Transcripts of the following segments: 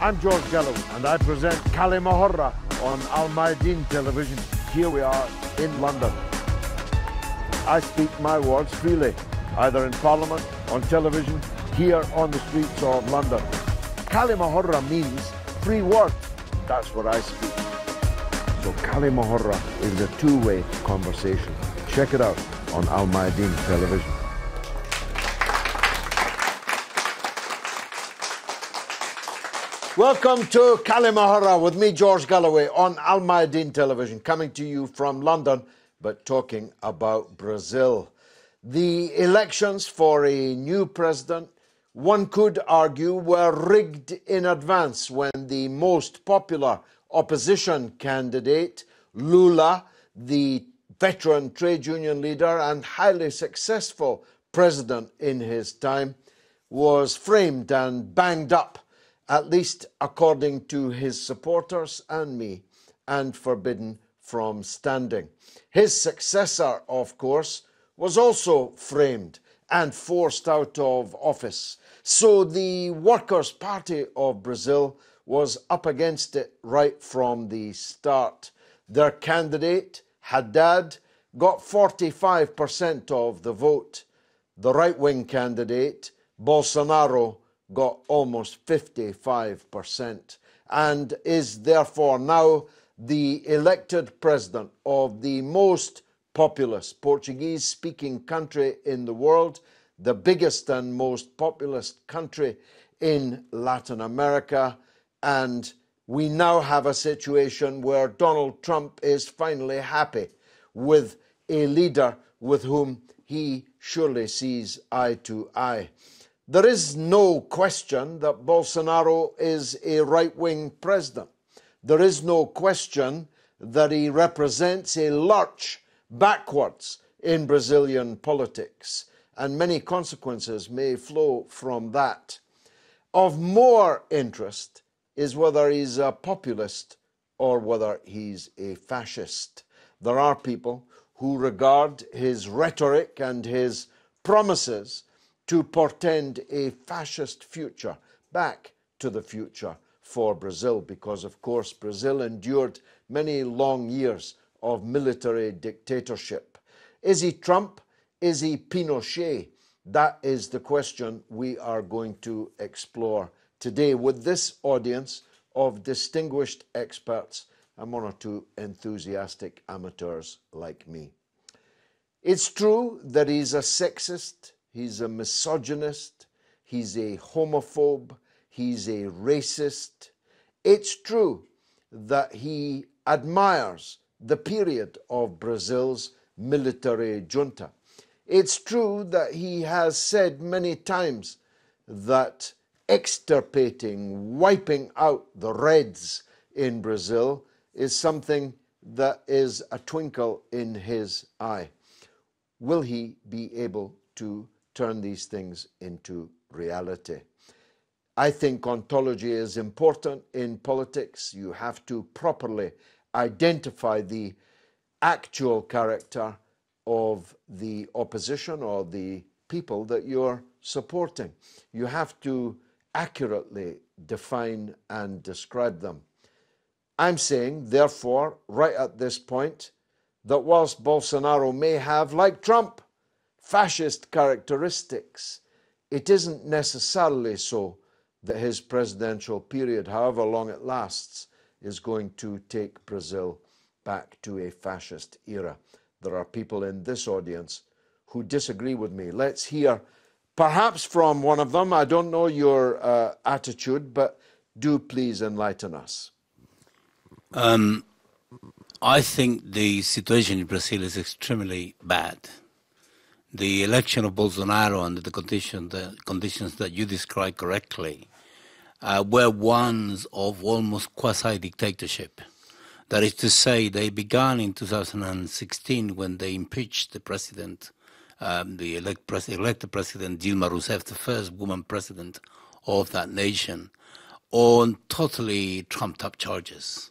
I'm George غالاوي, and I present كلمة on Mayadeen television. Here we are in London. I speak my words freely, either in Parliament, on television, here on the streets of London. كلمة means free word. That's what I speak. So كلمة is a two-way conversation. Check it out on Mayadeen television. Welcome to كلمة with me, George Galloway, on Mayadeen television, coming to you from London, but talking about Brazil. The elections for a new president, one could argue, were rigged in advance when the most popular opposition candidate, Lula, the veteran trade union leader and highly successful president in his time, was framed and banged up, at least according to his supporters and me, and forbidden from standing. His successor, of course, was also framed and forced out of office. So the Workers' Party of Brazil was up against it right from the start. Their candidate, Haddad, got 45% of the vote. The right-wing candidate, Bolsonaro, got almost 55% and is therefore now the elected president of the most populous Portuguese-speaking country in the world, the biggest and most populous country in Latin America, and we now have a situation where Donald Trump is finally happy with a leader with whom he surely sees eye to eye. There is no question that Bolsonaro is a right-wing president. There is no question that he represents a lurch backwards in Brazilian politics, and many consequences may flow from that. Of more interest is whether he's a populist or whether he's a fascist. There are people who regard his rhetoric and his promises to portend a fascist future, back to the future for Brazil, because of course Brazil endured many long years of military dictatorship. Is he Trump? Is he Pinochet? That is the question we are going to explore today with this audience of distinguished experts and one or two enthusiastic amateurs like me. It's true that he's a sexist, he's a misogynist, he's a homophobe, he's a racist. It's true that he admires the period of Brazil's military junta. It's true that he has said many times that extirpating, wiping out the Reds in Brazil is something that is a twinkle in his eye. Will he be able to turn these things into reality? I think ontology is important in politics. You have to properly identify the actual character of the opposition or the people that you're supporting. You have to accurately define and describe them. I'm saying, therefore, right at this point, that whilst Bolsonaro may have, like Trump, fascist characteristics, it isn't necessarily so that his presidential period, however long it lasts, is going to take Brazil back to a fascist era. There are people in this audience who disagree with me. Let's hear perhaps from one of them. I don't know your attitude, but do please enlighten us. I think the situation in Brazil is extremely bad. The election of Bolsonaro under the conditions that you described correctly were ones of almost quasi-dictatorship. That is to say, they began in 2016 when they impeached the president, the elected president Dilma Rousseff, the first woman president of that nation, on totally trumped-up charges.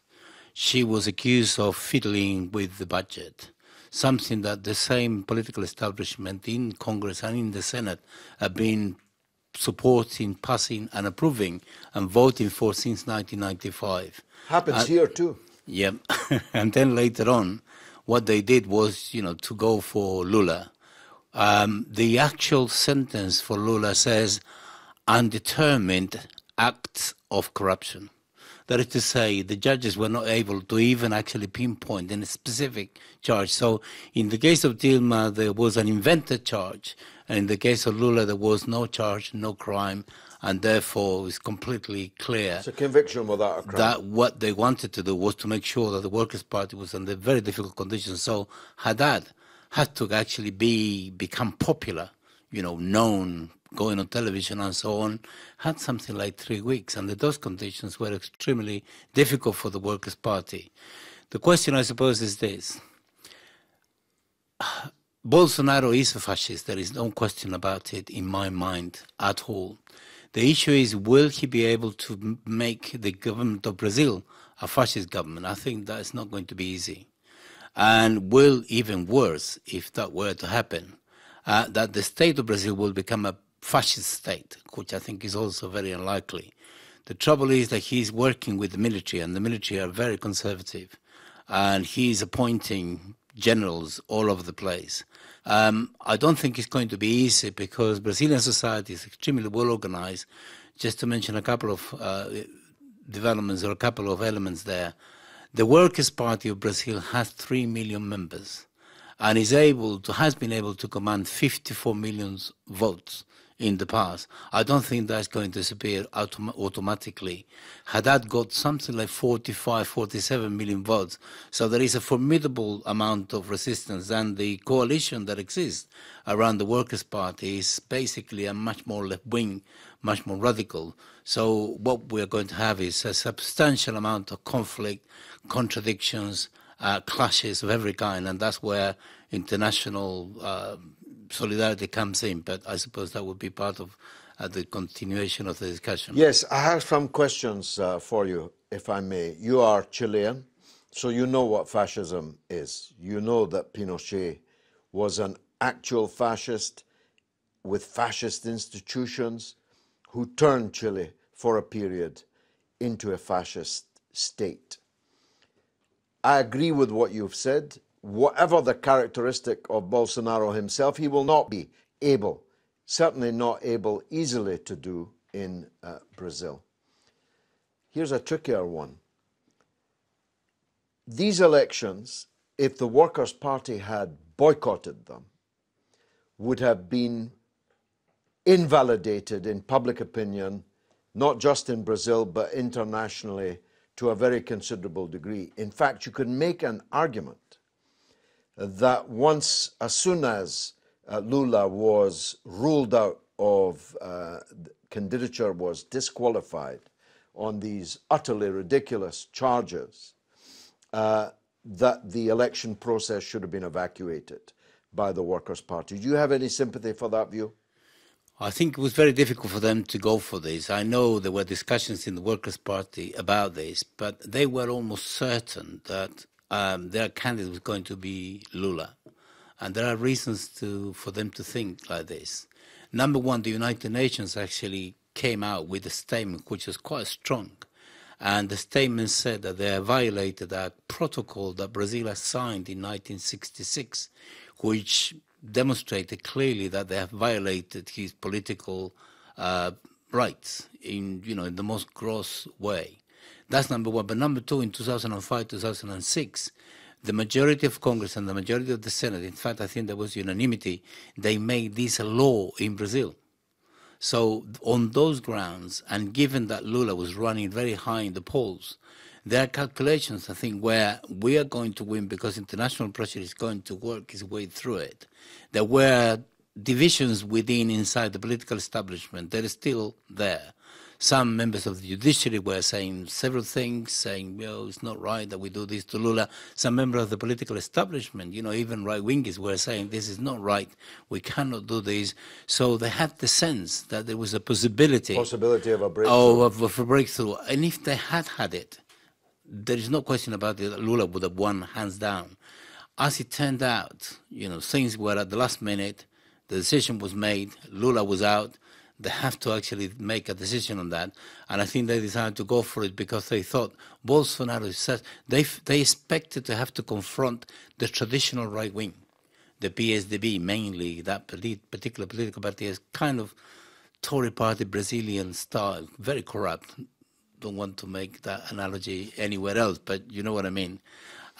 She was accused of fiddling with the budget, something that the same political establishment in Congress and in the Senate have been supporting, passing, and approving and voting for since 1995. Happens here too. Yeah, and then later on, what they did was, to go for Lula. The actual sentence for Lula says, undetermined acts of corruption. That is to say, the judges were not able to even actually pinpoint any specific charge. So in the case of Dilma, there was an invented charge. And in the case of Lula, there was no charge, no crime, and therefore it's completely clear. It's a conviction without a crime. That what they wanted to do was to make sure that the Workers' Party was under very difficult conditions. So Haddad had to actually become popular, known, going on television and so on, had something like 3 weeks. And those conditions were extremely difficult for the Workers' Party. The question, I suppose, is this. Bolsonaro is a fascist. There is no question about it in my mind at all. The issue is, will he be able to make the government of Brazil a fascist government? I think that's not going to be easy. And will, even worse, if that were to happen, that the state of Brazil will become a fascist state, which I think is also very unlikely. The trouble is that he's working with the military, and the military are very conservative, and he's appointing generals all over the place. I don't think it's going to be easy because Brazilian society is extremely well organized. Just to mention a couple of developments or a couple of elements there, the Workers' Party of Brazil has 3 million members and has been able to command 54 million votes in the past. I don't think that's going to disappear automatically. Haddad got something like 45, 47 million votes. So there is a formidable amount of resistance, and the coalition that exists around the Workers' Party is basically a much more left-wing, much more radical. So what we're going to have is a substantial amount of conflict, contradictions, clashes of every kind, and that's where international solidarity comes in, but I suppose that would be part of the continuation of the discussion. Yes, I have some questions for you, if I may. You are Chilean, so you know what fascism is. You know that Pinochet was an actual fascist with fascist institutions who turned Chile for a period into a fascist state. I agree with what you've said. Whatever the characteristic of Bolsonaro himself, he will not be able, certainly not able easily to do in Brazil. Here's a trickier one. These elections, if the Workers' Party had boycotted them, would have been invalidated in public opinion, not just in Brazil, but internationally to a very considerable degree. In fact, you could make an argument that as soon as Lula was ruled out of candidature, was disqualified on these utterly ridiculous charges, that the election process should have been evacuated by the Workers' Party. Do you have any sympathy for that view? I think it was very difficult for them to go for this. I know there were discussions in the Workers' Party about this, but they were almost certain that their candidate was going to be Lula. And there are reasons for them to think like this. Number one, the United Nations actually came out with a statement which was quite strong. And the statement said that they have violated a protocol that Brazil has signed in 1966, which demonstrated clearly that they have violated his political rights in the most gross way. That's number one. But number two, in 2005, 2006, the majority of Congress and the majority of the Senate, in fact, I think there was unanimity, they made this a law in Brazil. So on those grounds, and given that Lula was running very high in the polls, there are calculations, I think, where we are going to win because international pressure is going to work its way through it. There were divisions inside the political establishment that are still there. Some members of the judiciary were saying several things, saying, it's not right that we do this to Lula. Some members of the political establishment, even right-wingers were saying, this is not right, we cannot do this. So they had the sense that there was a possibility of a breakthrough. Of a breakthrough. And if they had it, there is no question about it that Lula would have won hands down. As it turned out, things were at the last minute, the decision was made, Lula was out, they have to actually make a decision on that. And I think they decided to go for it because they thought Bolsonaro said they expected to have to confront the traditional right wing, the PSDB mainly. That particular political party is kind of Tory party, Brazilian style, very corrupt. Don't want to make that analogy anywhere else, but you know what I mean.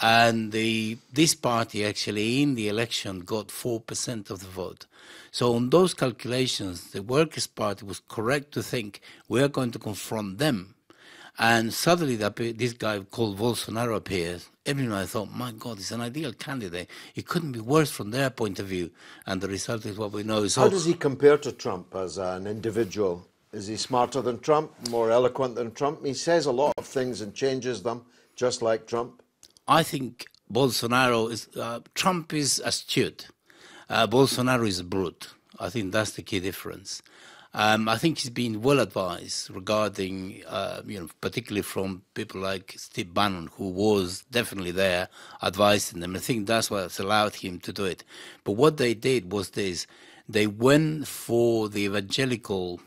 And this party actually in the election got 4% of the vote. So on those calculations, the Workers' Party was correct to think we are going to confront them. And suddenly this guy called Bolsonaro appears. Everyone thought, my God, he's an ideal candidate. It couldn't be worse from their point of view. And the result is what we know. How does he compare to Trump as an individual? Is he smarter than Trump, more eloquent than Trump? He says a lot of things and changes them, just like Trump. I think Trump is astute. Bolsonaro is a brute. I think that's the key difference. I think he's been well advised regarding, particularly from people like Steve Bannon, who was definitely there advising them. I think that's what's allowed him to do it. But what they did was this: they went for the evangelical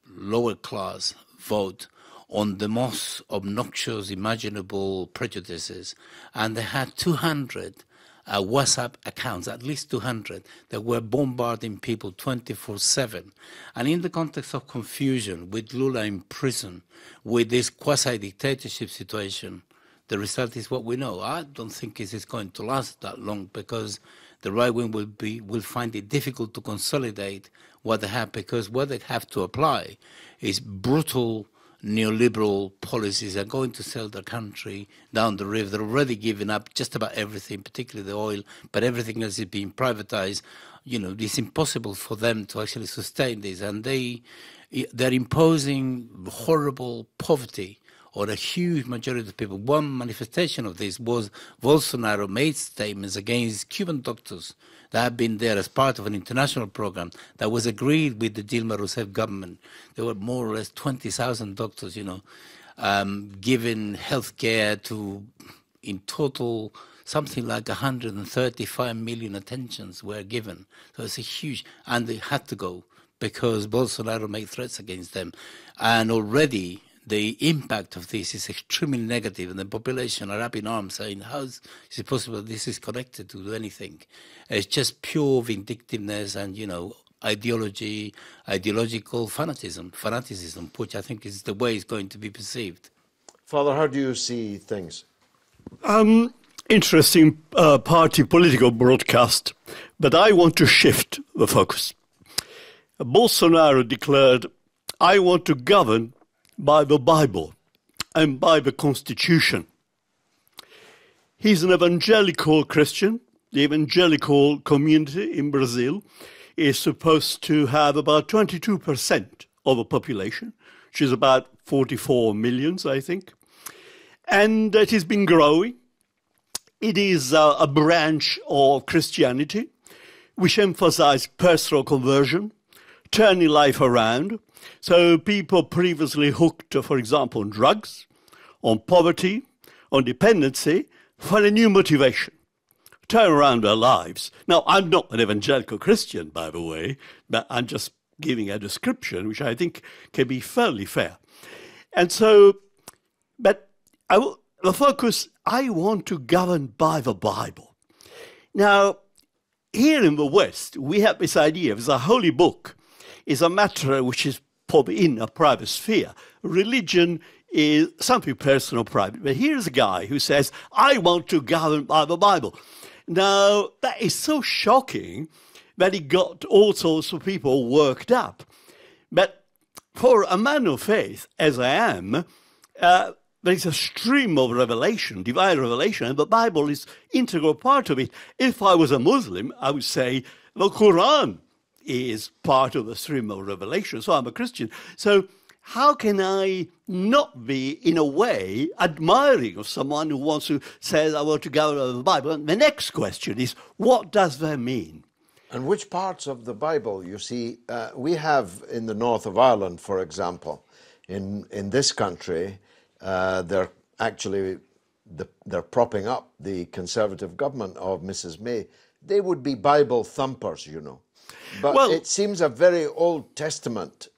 lower class vote on the most obnoxious imaginable prejudices, and they had 200 WhatsApp accounts, at least 200, that were bombarding people 24/7. And in the context of confusion, with Lula in prison, with this quasi-dictatorship situation, the result is what we know. I don't think it is going to last that long, because the right wing will find it difficult to consolidate what they have, because what they have to apply is brutal neoliberal policies are going to sell the country down the river. They're already giving up just about everything, particularly the oil, but everything else is being privatized. It's impossible for them to actually sustain this, and they're imposing horrible poverty on a huge majority of people. One manifestation of this was Bolsonaro made statements against Cuban doctors that have been there as part of an international program that was agreed with the Dilma Rousseff government. There were more or less 20,000 doctors, giving health care to, in total, something like 135 million attentions were given. So it's a huge, and they had to go because Bolsonaro made threats against them. And already the impact of this is extremely negative, and the population are up in arms saying, how is it possible this is connected to do anything? It's just pure vindictiveness and, ideological fanaticism, which I think is the way it's going to be perceived. Father, how do you see things? Interesting party political broadcast, but I want to shift the focus. Bolsonaro declared, I want to govern by the Bible and by the Constitution. He's an evangelical Christian. The evangelical community in Brazil is supposed to have about 22% of the population, which is about 44 million, I think. And it has been growing. It is a branch of Christianity which emphasizes personal conversion, turning life around. So people previously hooked, for example, on drugs, on poverty, on dependency, find a new motivation, turn around their lives. Now, I'm not an evangelical Christian, by the way, but I'm just giving a description which I think can be fairly fair. And so, but the focus, I want to govern by the Bible. Now, here in the West, we have this idea of the holy book is a matter which is probably in a private sphere. Religion is something personal, private. But here's a guy who says, I want to govern by the Bible. Now, that is so shocking that it got all sorts of people worked up. But for a man of faith, as I am, there is a stream of revelation, divine revelation, and the Bible is integral part of it. If I was a Muslim, I would say the Quran is part of the stream of revelation. So I'm a Christian. So how can I not be, in a way, admiring of someone who wants to say, I want to go over the Bible? And the next question is, what does that mean? And which parts of the Bible? You see, we have in the north of Ireland, for example, in this country, they're propping up the Conservative government of Mrs. May. They would be Bible thumpers, But well, it seems a very Old Testament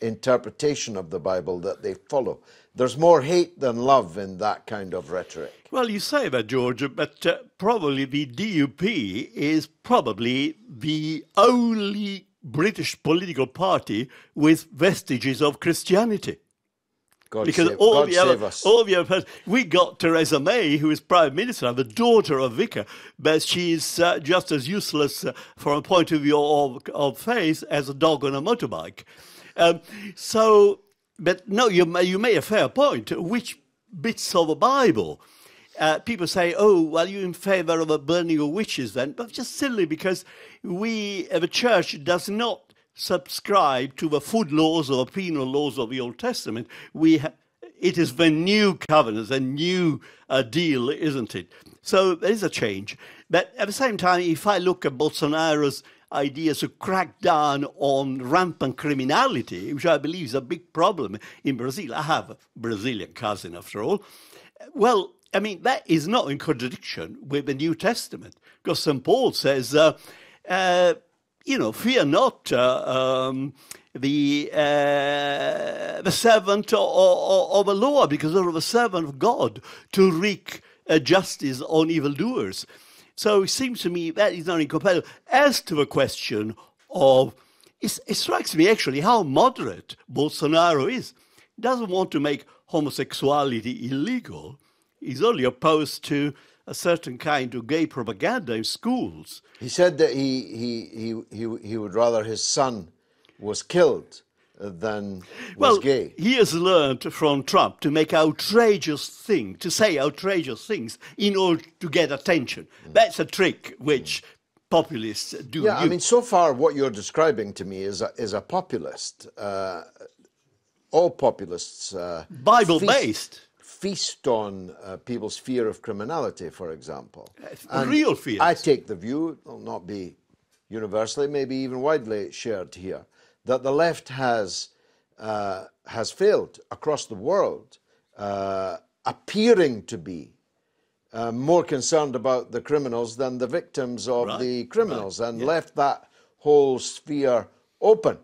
interpretation of the Bible that they follow. There's more hate than love in that kind of rhetoric. Well, you say that, George, but probably the DUP is probably the only British political party with vestiges of Christianity. God save us. All the other, we got Theresa May, who is Prime Minister, the daughter of Vicar, but she's just as useless from a point of view of faith as a dog on a motorbike. But no, you made a fair point. Which bits of the Bible? People say, oh, well, you're in favor of a burning of witches then. But just silly, because the church does not subscribe to the food laws or the penal laws of the Old Testament. It is the new covenant, the new deal, isn't it? So there is a change. But at the same time, if I look at Bolsonaro's ideas to crack down on rampant criminality, which I believe is a big problem in Brazil. I have a Brazilian cousin, after all. Well, I mean, that is not in contradiction with the New Testament, because St. Paul says, fear not the servant of the Lord, because they're the servant of God to wreak justice on evildoers. So it seems to me that is not incompatible. As to the question of, it strikes me actually how moderate Bolsonaro is. He doesn't want to make homosexuality illegal. He's only opposed to a certain kind of gay propaganda in schools. He said that he would rather his son was killed than was gay. He has learned from Trump to make outrageous things, to say outrageous things in order to get attention. That's a trick which populists do. Yeah, I mean, so far what you're describing to me is a populist. All populists Bible-based. Feast on people's fear of criminality, for example. Real fear. I take the view, it will not be universally, maybe even widely shared here, that the left has failed across the world, appearing to be more concerned about the criminals than the victims of the criminals, and left that whole sphere open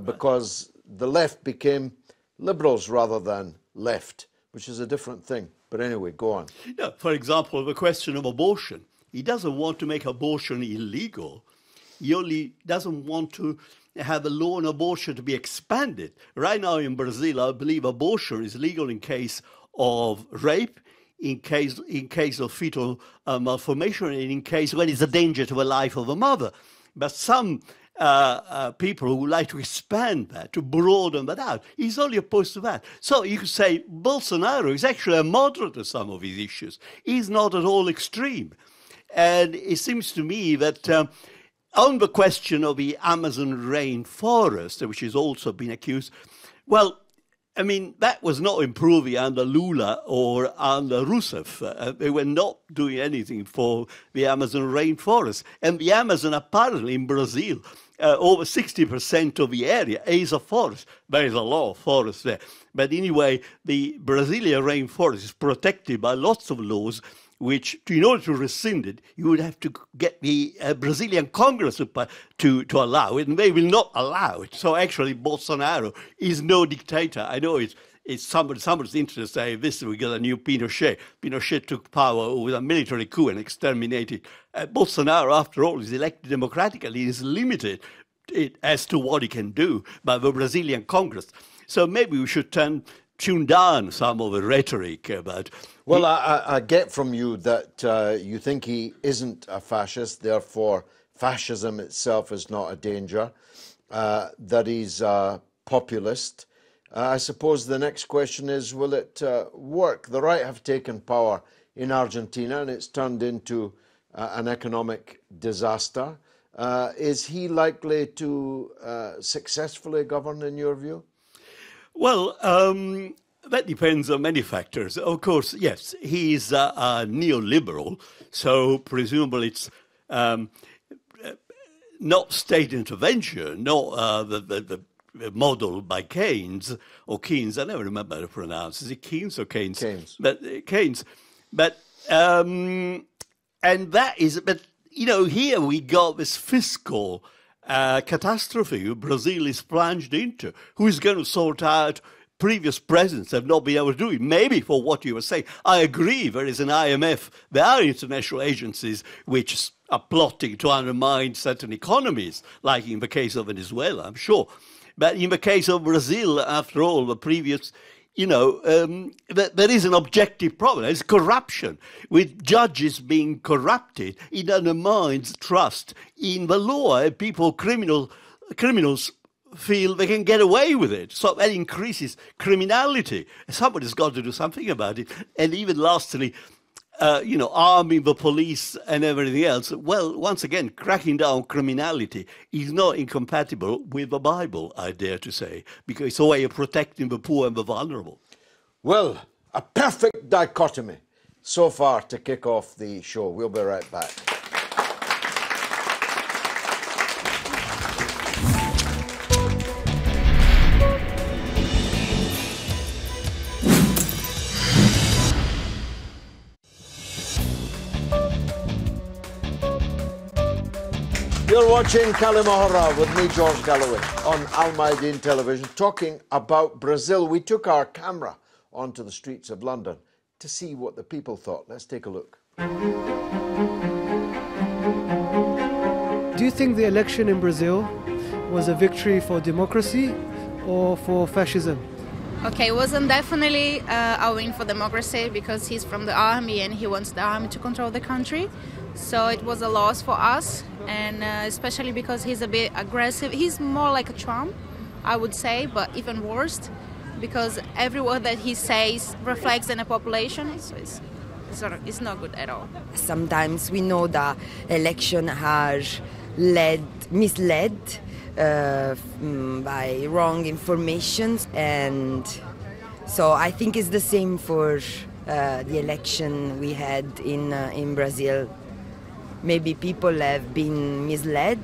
because the left became liberals rather than left, which is a different thing. But anyway, go on. Yeah, for example, the question of abortion. He doesn't want to make abortion illegal. He only doesn't want to have a law on abortion to be expanded. Right now in Brazil, I believe abortion is legal in case of rape, in case of fetal malformation, and in case when it's a danger to the life of a mother. But some people who would like to expand that, to broaden that out, he's only opposed to that. So you could say Bolsonaro is actually a moderate to some of his issues. He's not at all extreme. And it seems to me that on the question of the Amazon rainforest, which has also been accused, well, I mean, that was not improving under Lula or under Rousseff. They were not doing anything for the Amazon rainforest. And the Amazon, apparently in Brazil, over 60% of the area is a forest. There is a lot of forest there. But anyway, the Brazilian rainforest is protected by lots of laws, which, in order to rescind it, you would have to get the Brazilian Congress to allow it, and they will not allow it. So actually, Bolsonaro is no dictator. I know it's somebody's interest to say this, we got a new Pinochet. Pinochet took power with a military coup and exterminated. Bolsonaro, after all, is elected democratically. He is limited as to what he can do by the Brazilian Congress. So maybe we should tune down some of the rhetoric about... Well, I get from you that you think he isn't a fascist, therefore fascism itself is not a danger, that he's a populist. I suppose the next question is, will it work? The right have taken power in Argentina and it's turned into an economic disaster. Is he likely to successfully govern, in your view? Well, that depends on many factors. Of course, yes, he's a neoliberal, so presumably it's not state intervention, not the model by Keynes, I never remember how to pronounce. Is it Keynes or Keynes? Keynes. But Keynes. But and that is, but you know, here we got this fiscal catastrophe Brazil is plunged into. Who is going to sort out? Previous presidents have not been able to do it. Maybe for what you were saying, I agree. There is an IMF. There are international agencies which are plotting to undermine certain economies, like in the case of Venezuela, I'm sure. But in the case of Brazil, after all, the previous, there is an objective problem. It's corruption. With judges being corrupted, it undermines trust in the law. Criminals feel they can get away with it. So that increases criminality. Somebody's got to do something about it. And even lastly, arming the police and everything else. Well, once again, cracking down criminality is not incompatible with the Bible, I dare to say, because it's a way of protecting the poor and the vulnerable. Well, a perfect dichotomy so far to kick off the show. We'll be right back. You're watching كلمة with me, George غالاوي, on Mayadeen television, talking about Brazil. We took our camera onto the streets of London to see what the people thought. Let's take a look. Do you think the election in Brazil was a victory for democracy or for fascism? Okay, it wasn't definitely a win for democracy because he's from the army and he wants the army to control the country. So it was a loss for us, and especially because he's a bit aggressive. He's more like a Trump, I would say, but even worse, because every word that he says reflects in the population. So it's not good at all. Sometimes we know that election are misled by wrong information, and so I think it's the same for the election we had in Brazil. Maybe people have been misled.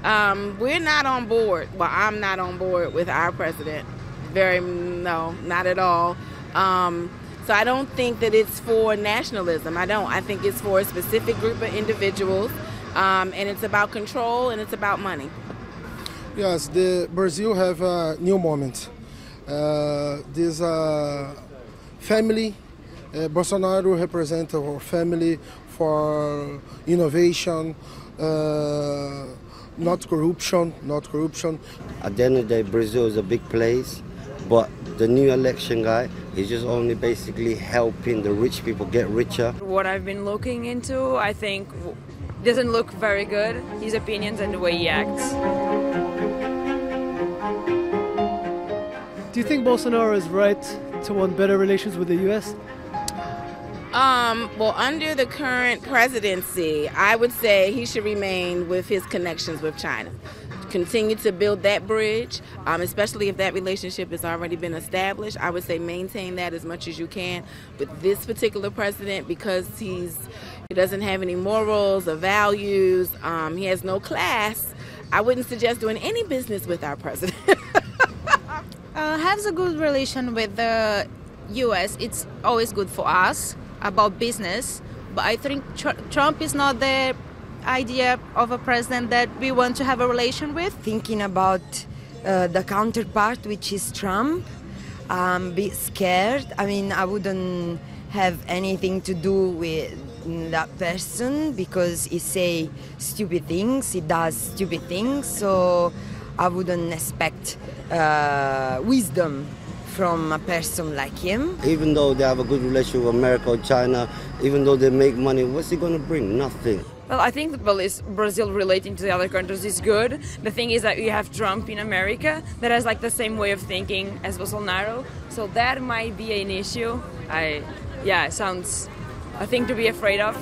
We're not on board. Well, I'm not on board with our president. No, not at all. So I don't think that it's for nationalism. I think it's for a specific group of individuals, and it's about control and it's about money. Yes, Brazil have a new moment. This family, Bolsonaro represents our family for innovation, not corruption. At the end of the day, Brazil is a big place, but the new election guy is just only basically helping the rich people get richer. What I've been looking into, I think, doesn't look very good, his opinions and the way he acts. Do you think Bolsonaro is right to want better relations with the U.S.? Well, under the current presidency, I would say he should remain with his connections with China. Continue to build that bridge, especially if that relationship has already been established. I would say maintain that as much as you can with this particular president, because he doesn't have any morals or values. He has no class. I wouldn't suggest doing any business with our president. Has a good relation with the U.S. It's always good for us about business, but I think Trump is not the idea of a president that we want to have a relation with. Thinking about the counterpart, which is Trump, be scared. I mean, I wouldn't have anything to do with that person because he say stupid things, he does stupid things, so I wouldn't expect wisdom from a person like him. Even though they have a good relationship with America or China, even though they make money, what's he going to bring? Nothing. Well, I think Brazil relating to the other countries is good. The thing is that you have Trump in America that has like the same way of thinking as Bolsonaro, so that might be an issue. It sounds a thing to be afraid of.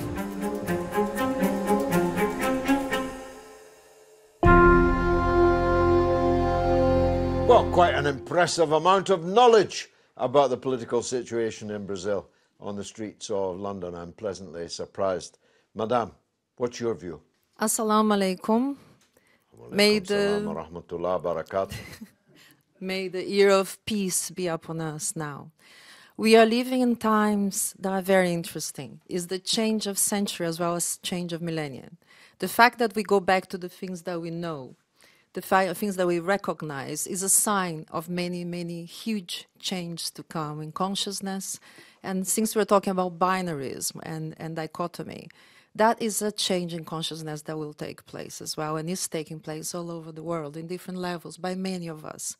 Well, quite an impressive amount of knowledge about the political situation in Brazil on the streets of London. I'm pleasantly surprised. Madame, what's your view? Assalamu alaikum. May the year of peace be upon us now. We are living in times that are very interesting. It's the change of century as well as change of millennium. The fact that we go back to the things that we know, the things that we recognize, is a sign of many, many huge changes to come in consciousness. And since we're talking about binarism and dichotomy, that is a change in consciousness that will take place as well, and is taking place all over the world in different levels by many of us.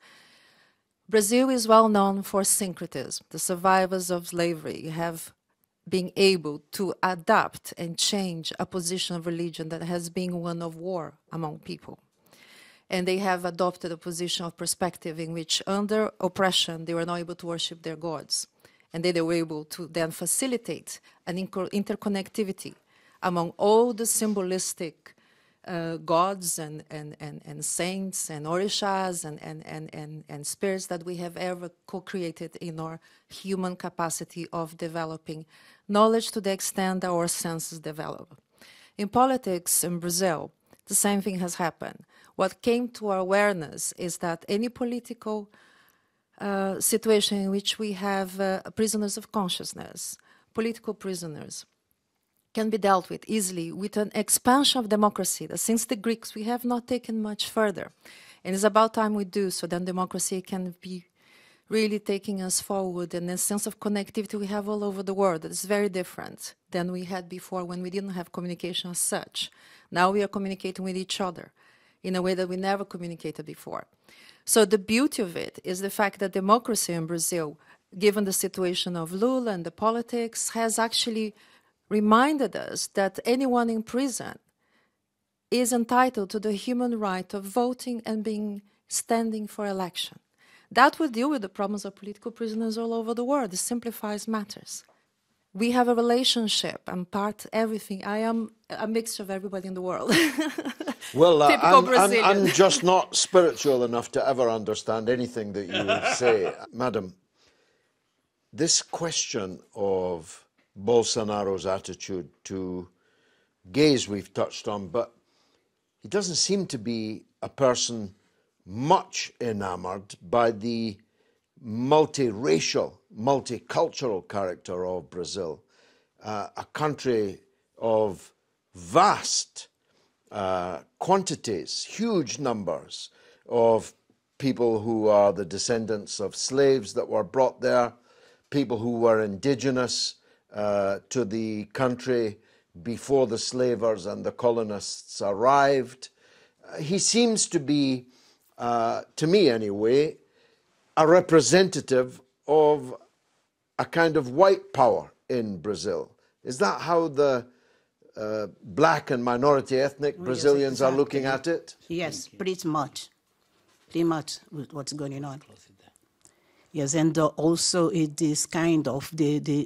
Brazil is well known for syncretism. The survivors of slavery have been able to adapt and change a position of religion that has been one of war among people. And they have adopted a position of perspective in which, under oppression, they were not able to worship their gods. And they were able to then facilitate an interconnectivity among all the symbolistic gods and saints and orishas and spirits that we have ever co-created in our human capacity of developing knowledge to the extent that our senses develop. In politics in Brazil, the same thing has happened. What came to our awareness is that any political situation in which we have prisoners of consciousness, political prisoners, can be dealt with easily with an expansion of democracy that since the Greeks we have not taken much further. And it's about time we do, so then democracy can be really taking us forward, and a sense of connectivity we have all over the world that is very different than we had before when we didn't have communication as such. Now we are communicating with each other in a way that we never communicated before. So the beauty of it is the fact that democracy in Brazil, given the situation of Lula and the politics, has actually reminded us that anyone in prison is entitled to the human right of voting and standing for election. That will deal with the problems of political prisoners all over the world. It simplifies matters. We have a relationship. I'm part everything. I am a mixture of everybody in the world. Well, I'm just not spiritual enough to ever understand anything that you say. Madam, this question of Bolsonaro's attitude to gays we've touched on, but he doesn't seem to be a person much enamored by the multiracial, multicultural character of Brazil, a country of vast quantities, huge numbers of people who are the descendants of slaves that were brought there, people who were indigenous to the country before the slavers and the colonists arrived. He seems to be, to me anyway, a representative of a kind of white power in Brazil. Is that how the black and minority ethnic Brazilians are looking at it? Yes, pretty much with what's going on. Yes, and also it is kind of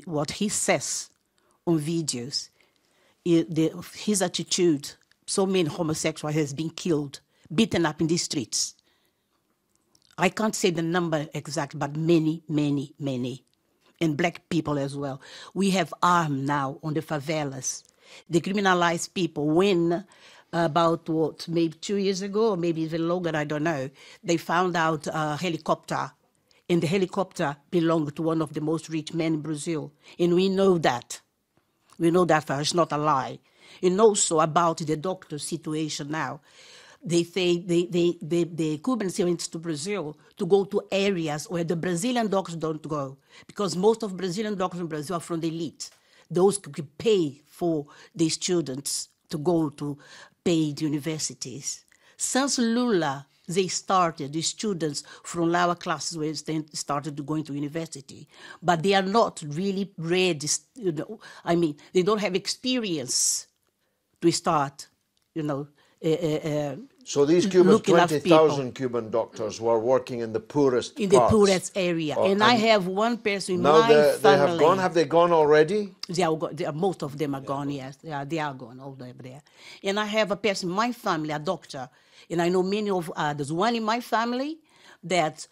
what he says on videos, his attitude. So many homosexuals has been killed, beaten up in the streets. I can't say the number exact, but many, many, many. And black people as well. We have armed now on the favelas. They criminalize people when about maybe 2 years ago, or maybe even longer, I don't know, they found out a helicopter, and the helicopter belonged to one of the most rich men in Brazil. And we know that. We know that it's not a lie. And also about the doctor situation now. They say the Cubans went to Brazil to go to areas where the Brazilian doctors don't go, because most of Brazilian doctors in Brazil are from the elite. Those who can pay for the students to go to paid universities. Since Lula, they started, the students from lower classes where they started going to university, but they are not really ready, I mean, they don't have experience to start, so these Cubans, 20,000 Cuban doctors were working in the poorest parts. In the poorest area. And I have one person in my family. They have gone? Have they gone already? Most of them are gone, yes. They are gone all over there. And I have a person in my family, a doctor, and I know many of others. One in my family that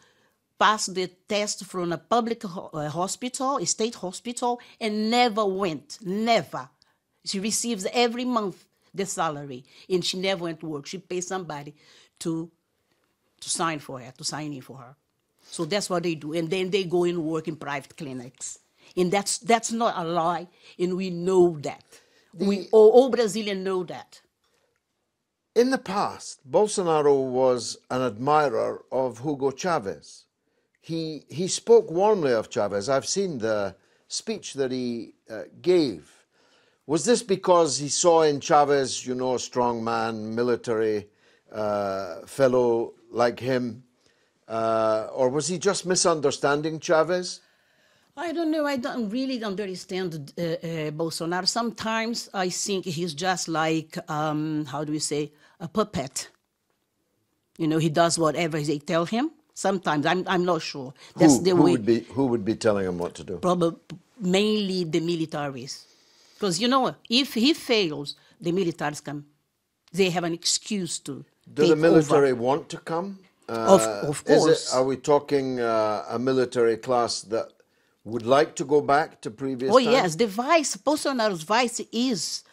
passed the test from a public hospital, a state hospital, and never went, never. She receives every month the salary, and she never went to work. She pays somebody to sign for her, to sign in for her. So that's what they do. And then they go and work in private clinics. And that's not a lie, and we know that. All Brazilians know that. In the past, Bolsonaro was an admirer of Hugo Chavez. He spoke warmly of Chavez. I've seen the speech that he gave. Was this because he saw in Chavez, you know, a strong man, military fellow like him? Or was he just misunderstanding Chavez? I don't know. I don't really understand Bolsonaro. Sometimes I think he's just like, how do we say, a puppet. You know, he does whatever they tell him. Sometimes I'm not sure. That's the way. Who would be telling him what to do? Probably mainly the militaries, because you know, if he fails, the militaries come. They have an excuse to. Do the military want to come? Of course. Are we talking a military class that would like to go back to previous Oh times? yes, Bolsonaro's vice is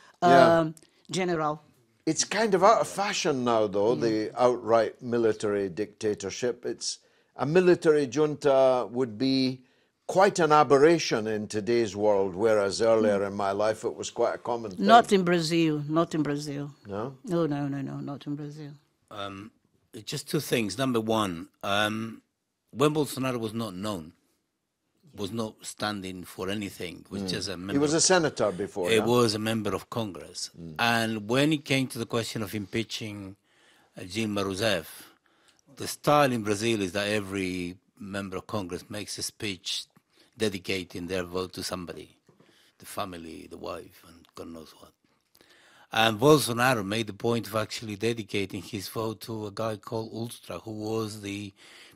general. It's kind of out of fashion now, though, the outright military dictatorship. It's a military junta would be quite an aberration in today's world, whereas earlier in my life it was quite a common thing. Not in Brazil. Not in Brazil. No? No, not in Brazil. Just two things. Number one, when Bolsonaro was not known, was not standing for anything, was just a member. He was a senator before. He was a member of Congress. And when it came to the question of impeaching Dilma Rousseff, the style in Brazil is that every member of Congress makes a speech dedicating their vote to somebody, the family, the wife, and God knows what. And Bolsonaro made the point of actually dedicating his vote to a guy called Ustra, who was the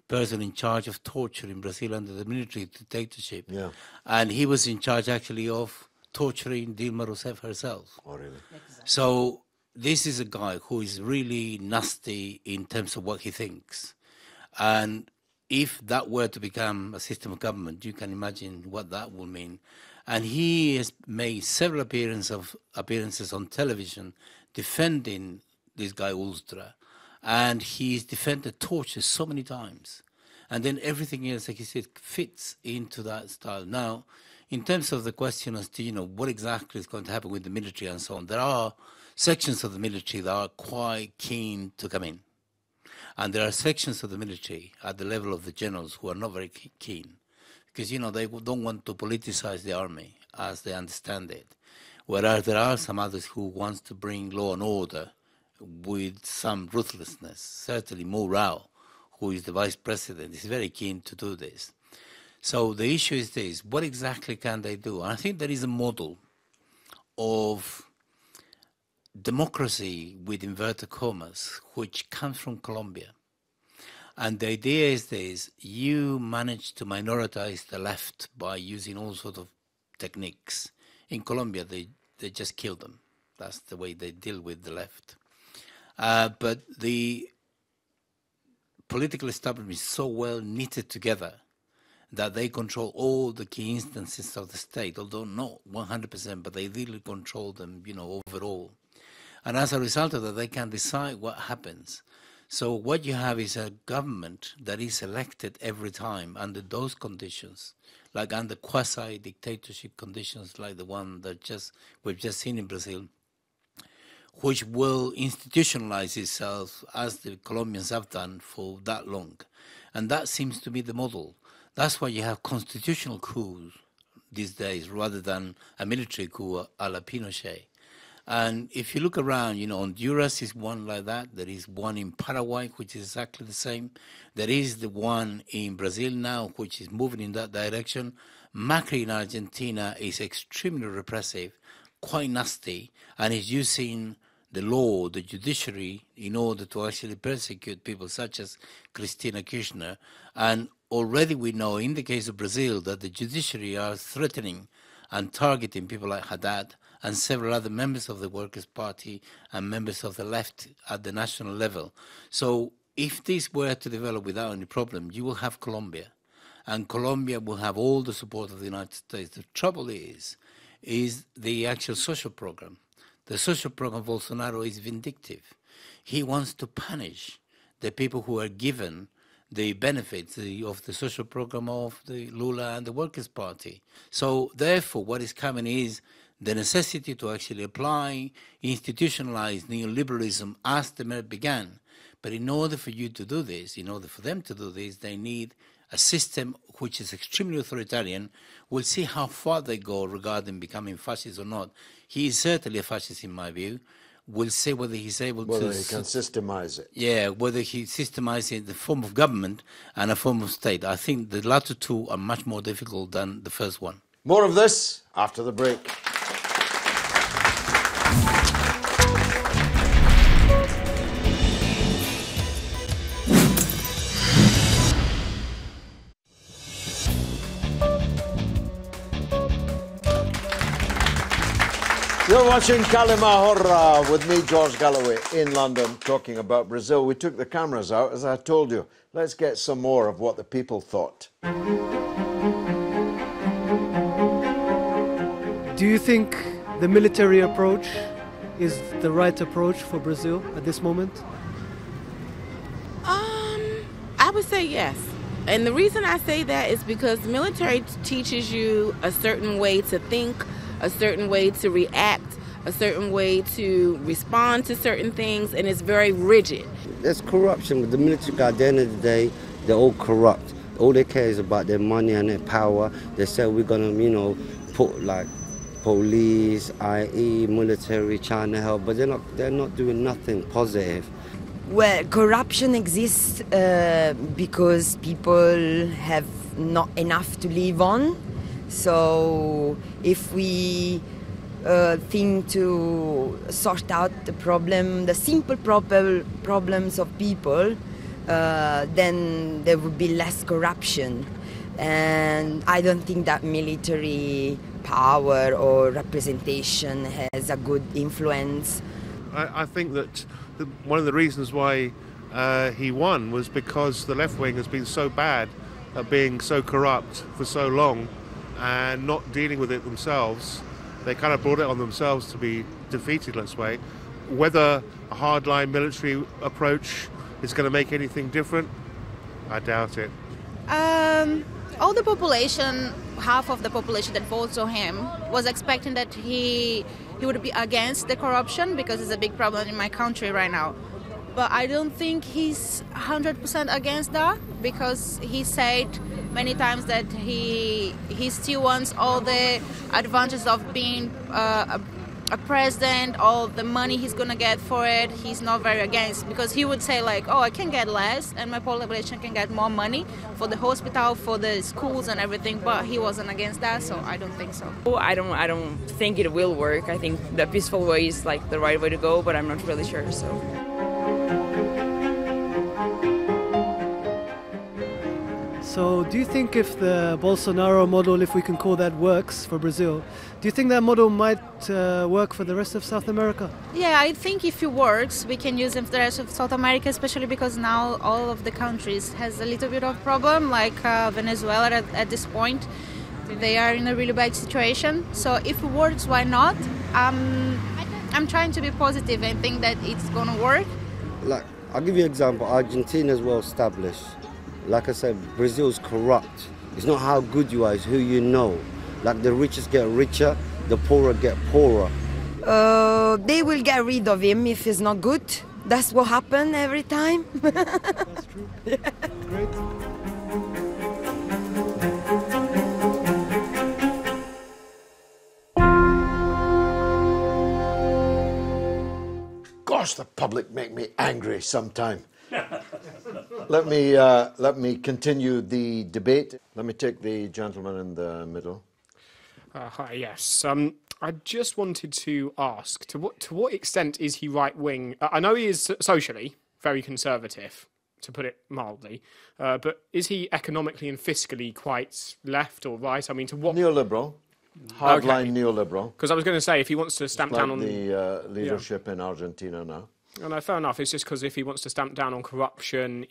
person in charge of torture in Brazil under the military dictatorship. Yeah. And he was in charge actually of torturing Dilma Rousseff herself. Oh, really? Exactly. So this is a guy who is really nasty in terms of what he thinks. And if that were to become a system of government, you can imagine what that will mean. And he has made several appearances on television defending this guy Ustra. And he's defended torture so many times. And then everything else, like he said, fits into that style. Now, in terms of the question as to, you know, what exactly is going to happen with the military and so on, there are sections of the military that are quite keen to come in. And there are sections of the military at the level of the generals who are not very keen. Because, you know, they don't want to politicize the army as they understand it. Whereas there are some others who want to bring law and order with some ruthlessness. Certainly Morale, who is the vice president, is very keen to do this. So the issue is this: what exactly can they do? And I think there is a model of democracy with inverted commas, which comes from Colombia. And the idea is this: you manage to minoritize the left by using all sorts of techniques. In Colombia, they just kill them. That's the way they deal with the left. But the political establishment is so well knitted together that they control all the key instances of the state, although not 100%, but they really control them, you know, overall. And as a result of that, they can decide what happens. So what you have is a government that is elected every time under those conditions, like under quasi-dictatorship conditions like the one that we've just seen in Brazil, which will institutionalize itself as the Colombians have done for that long. And that seems to be the model. That's why you have constitutional coups these days rather than a military coup a la Pinochet. And if you look around, you know, Honduras is one like that. There is one in Paraguay, which is exactly the same. There is the one in Brazil now, which is moving in that direction. Macri in Argentina is extremely repressive, quite nasty, and is using the law, the judiciary, in order to actually persecute people such as Cristina Kirchner. And already we know in the case of Brazil that the judiciary are threatening and targeting people like Haddad and several other members of the Workers' Party and members of the left at the national level. So if this were to develop without any problem, you will have Colombia. And Colombia will have all the support of the United States. The trouble is the actual social program. The social program of Bolsonaro is vindictive. He wants to punish the people who are given the benefits of the social program of the Lula and the Workers' Party. So therefore, what is coming is the necessity to actually apply institutionalized neoliberalism as the merit began. But in order for you to do this, in order for them to do this, they need a system which is extremely authoritarian. We'll see how far they go regarding becoming fascist or not. He is certainly a fascist in my view. We'll see whether he's able to... Whether he can systemize it. Yeah, whether he systemizes the form of government and a form of state. I think the latter two are much more difficult than the first one. More of this after the break. You're watching Kلمة with me, George Galloway, in London, talking about Brazil. We took the cameras out, as I told you. Let's get some more of what the people thought. Do you think the military approach is the right approach for Brazil at this moment? I would say yes. And the reason I say that is because the military teaches you a certain way to think, a certain way to react, a certain way to respond to certain things, and it's very rigid. There's corruption with the military. At the end of the day, they're all corrupt. All they care is about their money and their power. They say we're gonna, put like police, i.e. military, trying to help, but they're not doing nothing positive. Well, corruption exists because people have not enough to live on. So if we think to sort out the simple problems of people, then there would be less corruption. And I don't think that military power or representation has a good influence. I think that one of the reasons why he won was because the left wing has been so bad at being so corrupt for so long and not dealing with it themselves. They kind of brought it on themselves to be defeated, let's say. Whether a hardline military approach is going to make anything different, I doubt it. All the population, half of the population that votes on him, was expecting that he would be against the corruption because it's a big problem in my country right now. But I don't think he's 100% against that, because he said many times that he still wants all the advantages of being a president, all the money he's gonna get for it. He's not very against, because he would say like, oh, I can get less and my population can get more money for the hospital, for the schools and everything, but he wasn't against that, so I don't think so. I don't think it will work. I think the peaceful way is like the right way to go, but I'm not really sure, so. So do you think if the Bolsonaro model, if we can call that, works for Brazil, do you think that model might work for the rest of South America? Yeah, I think if it works, we can use it for the rest of South America, especially because now all of the countries has a little bit of problem, like Venezuela at this point. They are in a really bad situation. So if it works, why not? I'm trying to be positive and think that it's going to work. Like, I'll give you an example. Argentina is well established. Like I said, Brazil's corrupt. It's not how good you are, it's who you know. Like the richest get richer, the poorer get poorer. They will get rid of him if he's not good. That's what happens every time. That's true. Yeah. Great. Gosh, the public make me angry sometime. Let me continue the debate. Let me take the gentleman in the middle. Hi, yes. I just wanted to ask, to what extent is he right-wing? I know he is socially very conservative, to put it mildly, but is he economically and fiscally quite left or right? I mean, to what... Neoliberal. Hardline neoliberal. Because I was going to say, if he wants to stamp down on... the leadership in Argentina now. No, fair enough. It's just because if he wants to stamp down on corruption,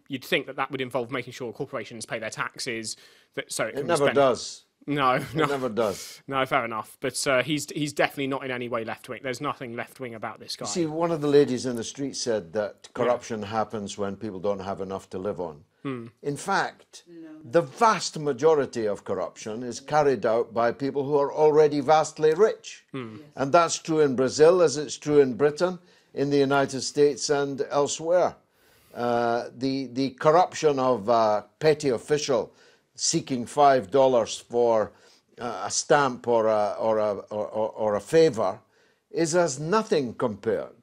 you'd think that would involve making sure corporations pay their taxes. It never does. No. It never does. No, fair enough. But he's definitely not in any way left-wing. There's nothing left-wing about this guy. See, one of the ladies in the street said that corruption happens when people don't have enough to live on. In fact, the vast majority of corruption is carried out by people who are already vastly rich. And that's true in Brazil as it's true in Britain, in the United States and elsewhere. The corruption of a petty official seeking $5 for a stamp or a favor is as nothing compared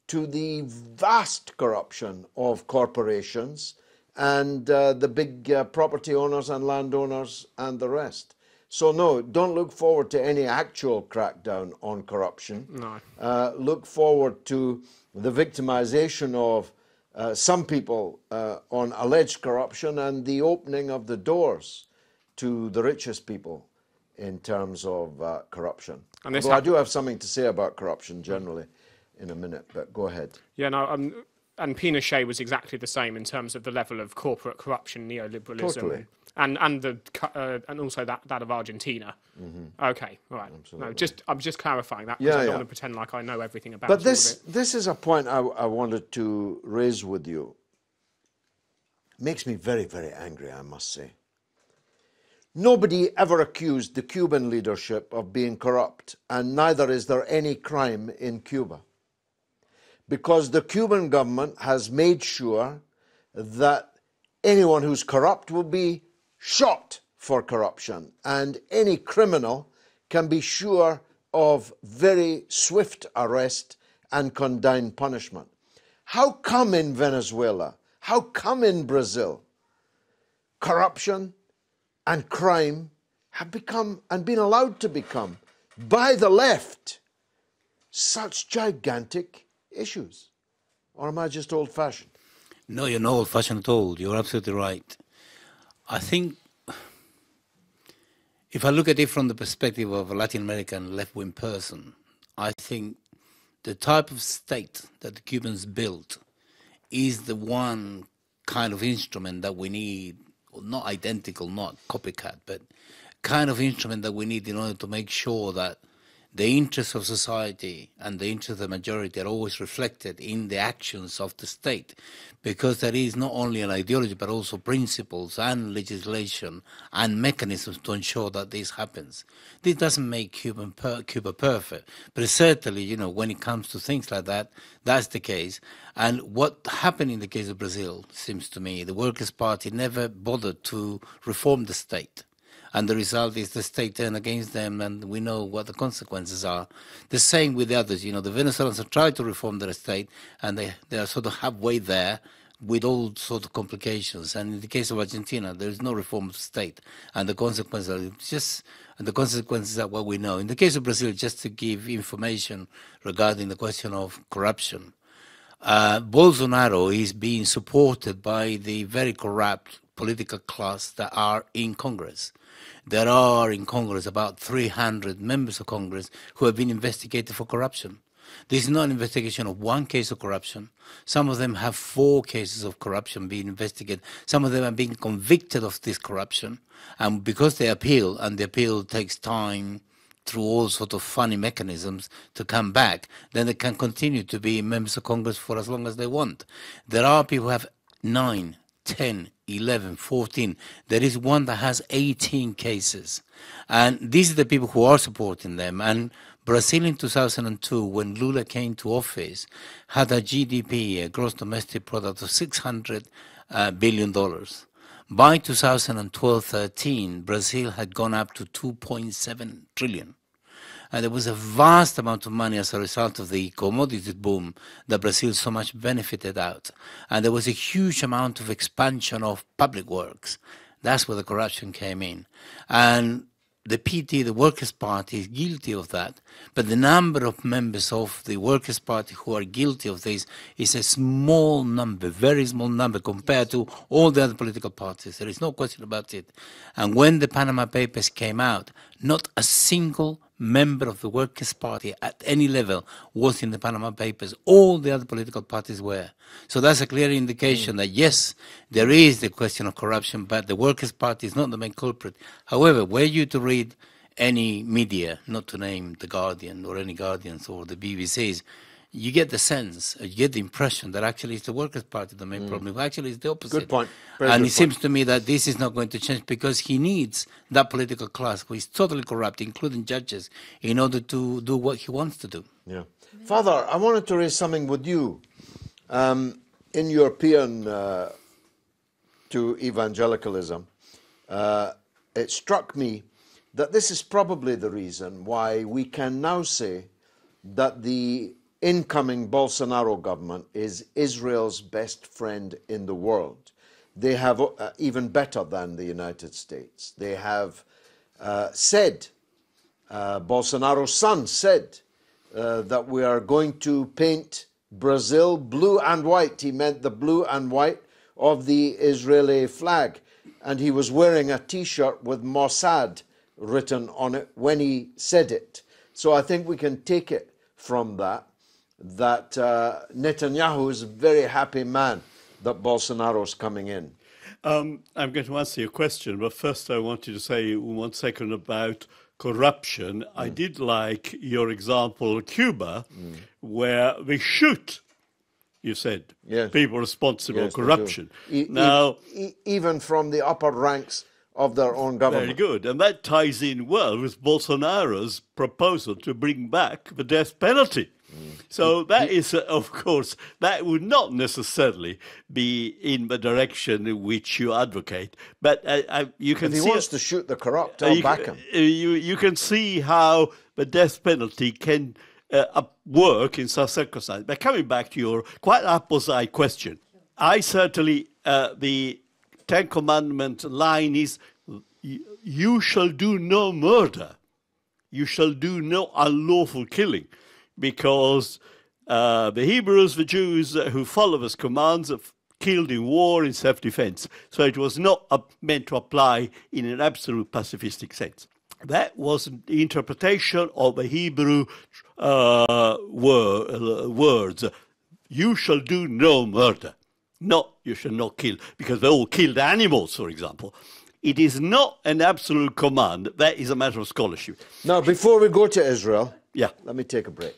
to the vast corruption of corporations and the big property owners and landowners and the rest. So no, don't look forward to any actual crackdown on corruption. No. Look forward to the victimization of some people on alleged corruption and the opening of the doors to the richest people in terms of corruption. And this Although I do have something to say about corruption generally in a minute, but go ahead. Yeah, no, and Pinochet was exactly the same in terms of the level of corporate corruption, neoliberalism, Totally. and also that of Argentina. Okay, all right. Absolutely. No, I'm just clarifying that because I don't want to pretend like I know everything about it. But this is a point I wanted to raise with you. Makes me very, very angry, I must say. Nobody ever accused the Cuban leadership of being corrupt, and neither is there any crime in Cuba. Because the Cuban government has made sure that anyone who's corrupt will be shot for corruption, and any criminal can be sure of very swift arrest and condign punishment. How come in Venezuela, how come in Brazil, corruption and crime have become and been allowed to become, by the left, such gigantic issues? Or am I just old-fashioned? No, you're not old-fashioned at all. You're absolutely right. I think if I look at it from the perspective of a Latin American left-wing person, I think the type of state that the Cubans built is the one kind of instrument that we need, not identical, not copycat, but kind of instrument that we need in order to make sure that the interests of society and the interests of the majority are always reflected in the actions of the state, because there is not only an ideology but also principles and legislation and mechanisms to ensure that this happens. This doesn't make Cuba perfect, but certainly, when it comes to things like that, that's the case. And what happened in the case of Brazil, seems to me, the Workers' Party never bothered to reform the state. And the result is the state turned against them, and we know what the consequences are. The same with the others. The Venezuelans have tried to reform their state, and they are sort of halfway there with all sorts of complications. And in the case of Argentina, there is no reform of the state, and the consequences are what we know. In the case of Brazil, just to give information regarding the question of corruption, Bolsonaro is being supported by the very corrupt political class that are in Congress. There are in Congress about 300 members of Congress who have been investigated for corruption. This is not an investigation of one case of corruption. Some of them have 4 cases of corruption being investigated. Some of them are being convicted of this corruption. And because they appeal, and the appeal takes time through all sorts of funny mechanisms to come back, then they can continue to be members of Congress for as long as they want. There are people who have 9, 10, 11, 14. There is one that has 18 cases. And these are the people who are supporting them. And Brazil in 2002, when Lula came to office, had a GDP, a gross domestic product, of $600 billion. By 2012-13, Brazil had gone up to 2.7 trillion. And there was a vast amount of money as a result of the commodity boom that Brazil so much benefited out. And there was a huge amount of expansion of public works. That's where the corruption came in. And the PT, the Workers' Party, is guilty of that. But the number of members of the Workers' Party who are guilty of this is a small number, very small number, compared to all the other political parties. There is no question about it. And when the Panama Papers came out, not a single member of the Workers' Party at any level was in the Panama Papers. All the other political parties were. So that's a clear indication that, yes, there is the question of corruption, but the Workers' Party is not the main culprit. However, were you to read any media, not to name The Guardian or any Guardians or the BBCs, you get the sense, you get the impression that actually it's the Workers' Party the main problem. Actually, it's the opposite. Good point. And it seems to me that this is not going to change because he needs that political class who is totally corrupt, including judges, in order to do what he wants to do. Yeah. Father, I wanted to raise something with you. In your European to evangelicalism, it struck me that this is probably the reason why we can now say that the incoming Bolsonaro government is Israel's best friend in the world. They have, even better than the United States, they have said, Bolsonaro's son said, that we are going to paint Brazil blue and white. He meant the blue and white of the Israeli flag. And he was wearing a T-shirt with Mossad written on it when he said it. So I think we can take it from that Netanyahu is a very happy man that Bolsonaro is coming in. I'm going to answer your question, but first I wanted to say 1 second about corruption. I did like your example, Cuba, where we shoot, you said, people responsible for corruption. Now, even from the upper ranks of their own government. Very good. And that ties in well with Bolsonaro's proposal to bring back the death penalty. So that is, of course, that would not necessarily be in the direction in which you advocate. But you can see... If he wants to shoot the corrupt, I'll back him. You can see how the death penalty can work in some circumstances. But coming back to your quite opposite question, I certainly, the Ten Commandment line is, you shall do no murder. You shall do no unlawful killing. Because the Hebrews, the Jews who follow these commands, are killed in war in self-defense. So it was not meant to apply in an absolute pacifistic sense. That was the interpretation of the Hebrew words. You shall do no murder. No, you shall not kill. Because they all killed animals, for example. It is not an absolute command. That is a matter of scholarship. Now, before we go to Israel, let me take a break.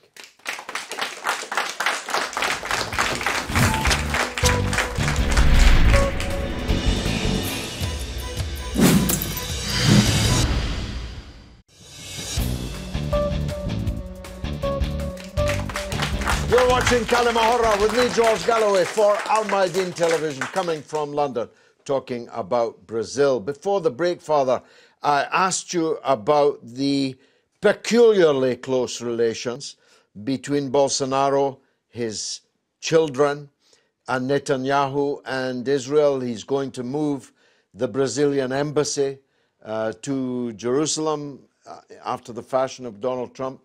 You're watching كلمة with me, George Galloway, for Mayadeen television, coming from London, talking about Brazil. Before the break, Father, I asked you about the peculiarly close relations between Bolsonaro, his children, and Netanyahu and Israel. He's going to move the Brazilian embassy to Jerusalem after the fashion of Donald Trump,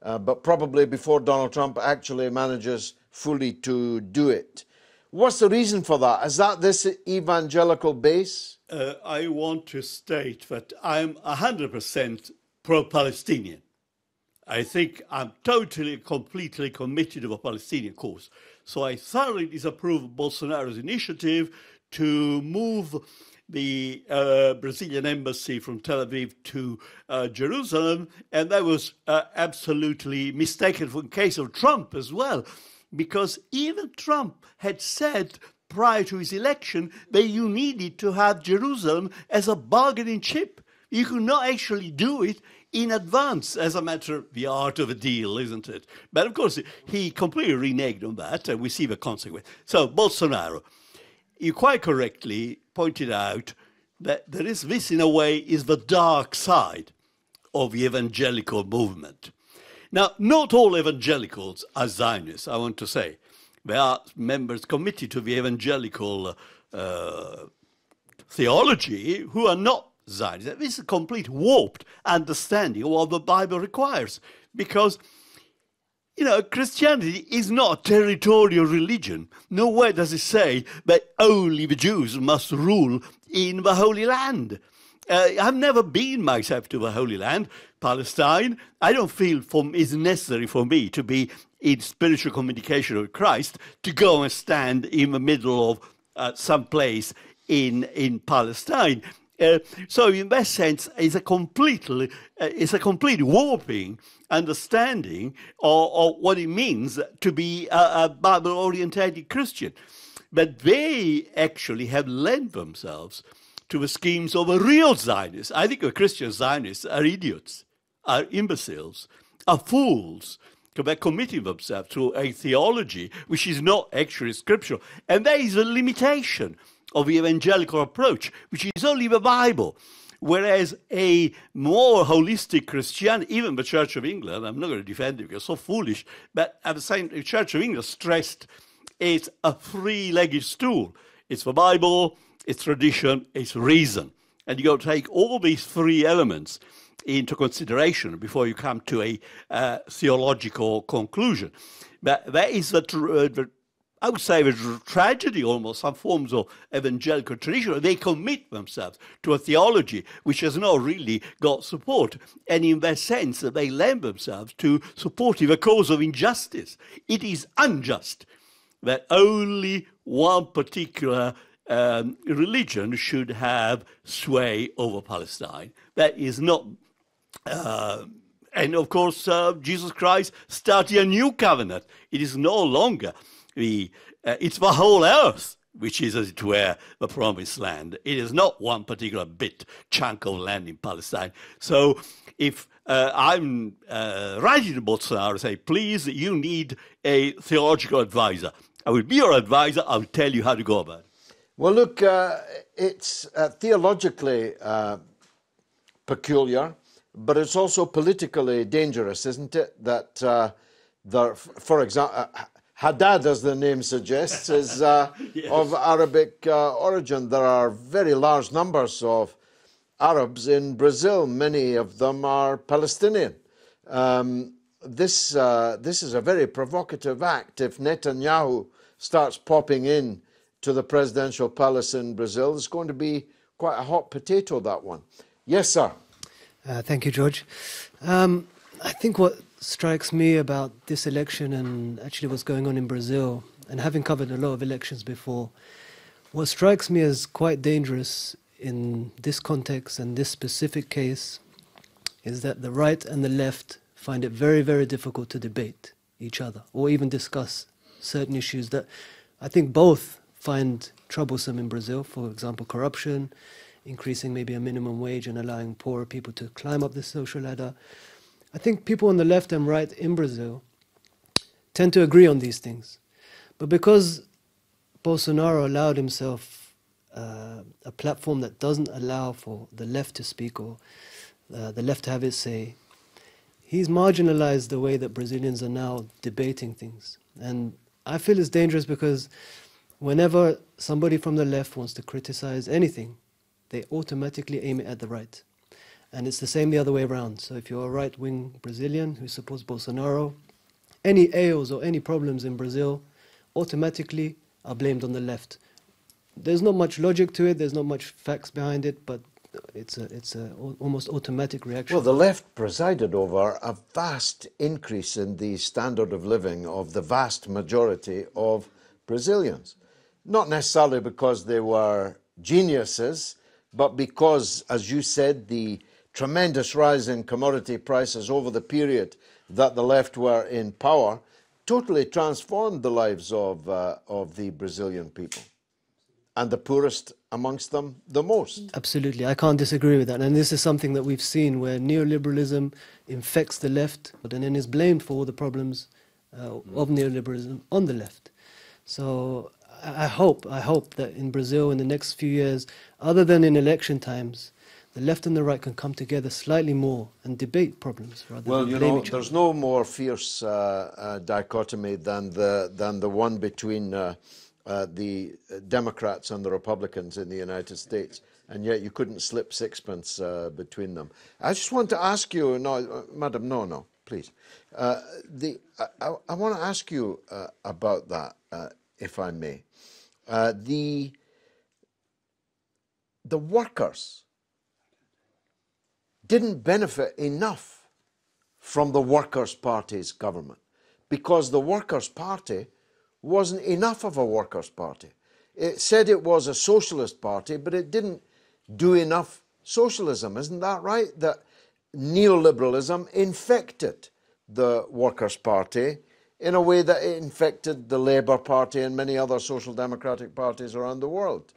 but probably before Donald Trump actually manages fully to do it. What's the reason for that? Is that this evangelical base? I want to state that I'm 100% pro-Palestinian. I think I'm totally, completely committed to the Palestinian cause. So I thoroughly disapprove of Bolsonaro's initiative to move the Brazilian embassy from Tel Aviv to Jerusalem, and that was absolutely mistaken in case of Trump as well, because even Trump had said prior to his election that you needed to have Jerusalem as a bargaining chip. You could not actually do it in advance, as a matter of the art of a deal, isn't it? But of course, he completely reneged on that, and we see the consequence. So, Bolsonaro, you quite correctly pointed out that there is this, in a way, is the dark side of the evangelical movement. Now, not all evangelicals are Zionists, I want to say. There are members committed to the evangelical theology who are not Zionists. This is a complete warped understanding of what the Bible requires. Because, you know, Christianity is not a territorial religion. Nowhere does it say that only the Jews must rule in the Holy Land. I've never been myself to the Holy Land, Palestine. I don't feel it's necessary for me to be in spiritual communication with Christ to go and stand in the middle of some place in Palestine. So in that sense, it's a complete warping understanding of what it means to be a Bible-orientated Christian. But they actually have lent themselves to the schemes of a real Zionists. I think the Christian Zionists are idiots, are imbeciles, are fools. They're committing themselves to a theology which is not actually scriptural. And there is a limitation of the evangelical approach, which is only the Bible. Whereas a more holistic Christian, even the Church of England, I'm not going to defend it because it's so foolish, but at the same time, the Church of England stressed it's a three-legged stool. It's the Bible, it's tradition, it's reason. And you got to take all these three elements into consideration before you come to a theological conclusion. But that is I would say the tragedy almost, some forms of evangelical tradition. They commit themselves to a theology which has not really got support. And in that sense, they lend themselves to supporting a cause of injustice. It is unjust that only one particular religion should have sway over Palestine. That is not... and of course, Jesus Christ started a new covenant. It is no longer it's the whole earth which is, as it were, the promised land. It is not one particular chunk of land in Palestine. So if I'm writing to Bolsonaro, say, please, you need a theological advisor. I will be your advisor. I will tell you how to go about it. Well, look, it's theologically peculiar, but it's also politically dangerous, isn't it? That, for example, Haddad, as the name suggests, is yes, of Arabic origin. There are very large numbers of Arabs in Brazil. Many of them are Palestinian. This is a very provocative act. If Netanyahu starts popping in to the presidential palace in Brazil, it's going to be quite a hot potato, that one. Yes, sir. Thank you, George. I think what strikes me about this election and actually what's going on in Brazil, and having covered a lot of elections before, what strikes me as quite dangerous in this context and this specific case is that the right and the left find it very, very difficult to debate each other or even discuss certain issues that I think both find troublesome in Brazil. For example, corruption, increasing maybe a minimum wage and allowing poorer people to climb up the social ladder. I think people on the left and right in Brazil tend to agree on these things. But because Bolsonaro allowed himself a platform that doesn't allow for the left to speak or the left to have its say, he's marginalized the way that Brazilians are now debating things. And I feel it's dangerous because whenever somebody from the left wants to criticize anything, they automatically aim it at the right. And it's the same the other way around. So if you're a right-wing Brazilian who supports Bolsonaro, any ails or any problems in Brazil automatically are blamed on the left. There's not much logic to it, there's not much facts behind it, but it's a almost automatic reaction. Well, the left presided over a vast increase in the standard of living of the vast majority of Brazilians. Not necessarily because they were geniuses, but because, as you said, the tremendous rise in commodity prices over the period that the left were in power totally transformed the lives of the Brazilian people, and the poorest amongst them the most. Absolutely, I can't disagree with that. And this is something that we've seen where neoliberalism infects the left and then is blamed for all the problems of neoliberalism on the left. So I hope that in Brazil in the next few years, other than in election times, the left and the right can come together slightly more and debate problems rather well, than you blame know, each there's other. no more fierce dichotomy than the one between the Democrats and the Republicans in the United States, and yet you couldn't slip sixpence between them. I just want to ask you, no, Madam, no, please. I want to ask you about that, if I may. The workers didn't benefit enough from the Workers' Party's government because the Workers' Party wasn't enough of a Workers' Party. It said it was a socialist party, but it didn't do enough socialism. Isn't that right? That neoliberalism infected the Workers' Party in a way that it infected the Labour Party and many other social democratic parties around the world.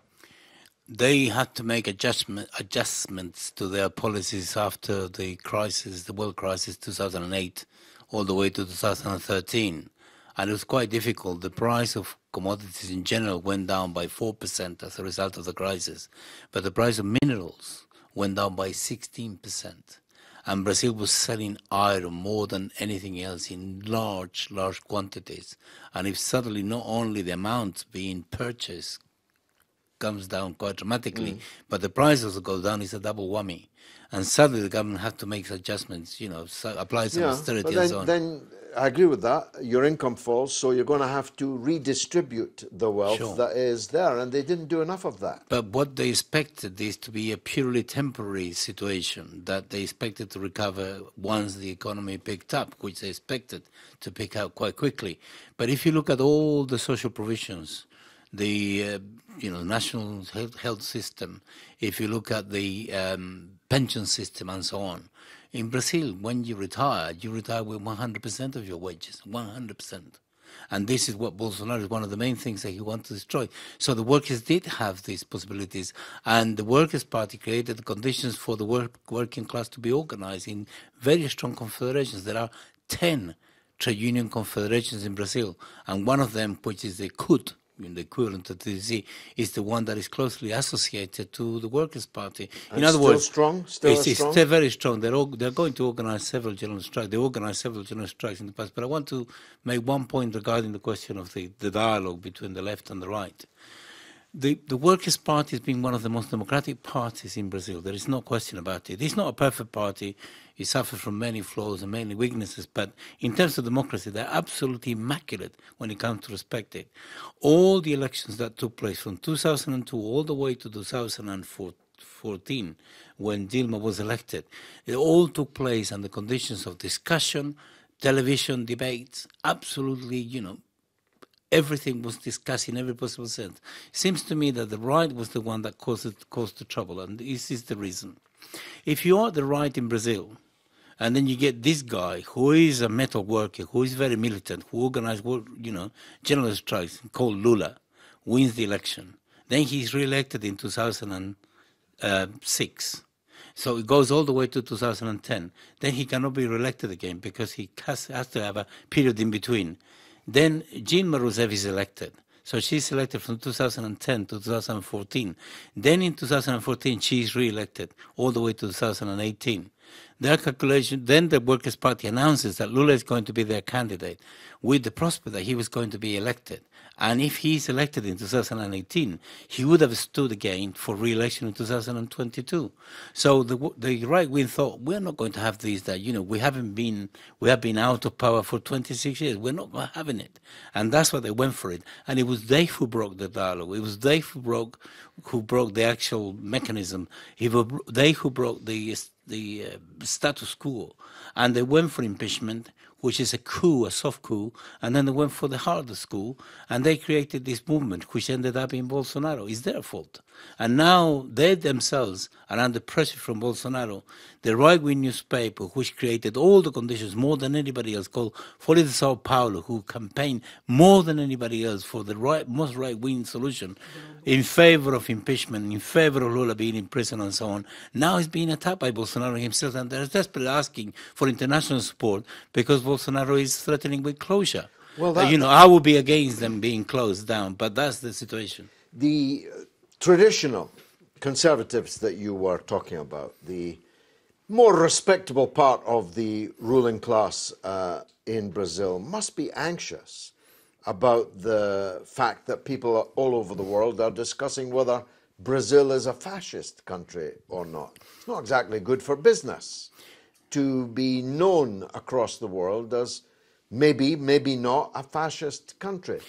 They had to make adjustments to their policies after the crisis, the world crisis, 2008, all the way to 2013. And it was quite difficult. The price of commodities in general went down by 4% as a result of the crisis. But the price of minerals went down by 16%. And Brazil was selling iron more than anything else in large quantities. And if suddenly not only the amount being purchased comes down quite dramatically, but the price also goes down, it's a double whammy. And suddenly the government had to make adjustments, apply some austerity and so on. Then I agree with that. Your income falls, so you're going to have to redistribute the wealth that is there, and they didn't do enough of that. But what they expected is to be a purely temporary situation, that they expected to recover once the economy picked up, which they expected to pick up quite quickly. But if you look at all the social provisions, the national health system, if you look at the pension system and so on, in Brazil, when you retire with 100% of your wages, 100%. And this is what Bolsonaro is one of the main things that he wants to destroy. So the workers did have these possibilities, and the Workers' Party created the conditions for the working class to be organized in very strong confederations. There are 10 trade union confederations in Brazil, and one of them, which is the CUT, the equivalent of the TDC, is the one that is closely associated to the Workers' Party. In other words, it's still very strong. They're going to organize several general strikes. They organized several general strikes in the past. But I want to make one point regarding the question of the dialogue between the left and the right. The Workers' Party has been one of the most democratic parties in Brazil. There is no question about it. It's not a perfect party. It suffers from many flaws and many weaknesses. But in terms of democracy, they're absolutely immaculate when it comes to respect it. All the elections that took place from 2002 all the way to 2014, when Dilma was elected, it all took place under conditions of discussion, television debates, absolutely, everything was discussed in every possible sense. It seems to me that the right was the one that caused the trouble, and this is the reason. If you are the right in Brazil, and then you get this guy who is a metal worker, who is very militant, who organized, general strikes, called Lula, wins the election. Then he's re-elected in 2006. So it goes all the way to 2010. Then he cannot be re-elected again because he has to have a period in between. Then Dilma Rousseff is elected. So she's elected from 2010 to 2014. Then in 2014, she is re-elected all the way to 2018. Their calculation, then the Workers' Party announces that Lula is going to be their candidate with the prospect that he was going to be elected. And if he is elected in 2018, he would have stood again for re-election in 2022. So the right wing thought, we're not going to have these, that, we have been out of power for 26 years. We're not having it. And that's why they went for it. And it was they who broke the dialogue. It was they who broke the actual mechanism. They who broke the status quo. And they went for impeachment, which is a coup, a soft coup, and then they went for the hardest coup, and they created this movement, which ended up in Bolsonaro. It's their fault. And now they themselves are under pressure from Bolsonaro. The right-wing newspaper, which created all the conditions more than anybody else, called Folha de Sao Paulo, who campaigned more than anybody else for the most right-wing solution in favor of impeachment, in favor of Lula being in prison and so on, now is being attacked by Bolsonaro himself, and they're desperately asking for international support because Bolsonaro is threatening with closure. Well, I would be against them being closed down, but that's the situation. The traditional conservatives that you were talking about, the more respectable part of the ruling class in Brazil, must be anxious about the fact that people all over the world are discussing whether Brazil is a fascist country or not. It's not exactly good for business to be known across the world as maybe not a fascist country.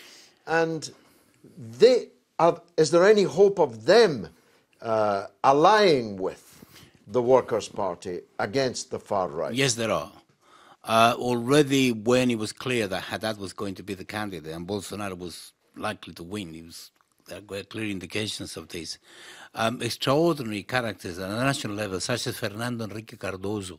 And is there any hope of them allying with the Workers' Party against the far right? Yes, there are. Already when it was clear that Haddad was going to be the candidate and Bolsonaro was likely to win, it was there were clear indications of this. Extraordinary characters at a national level, such as Fernando Enrique Cardoso,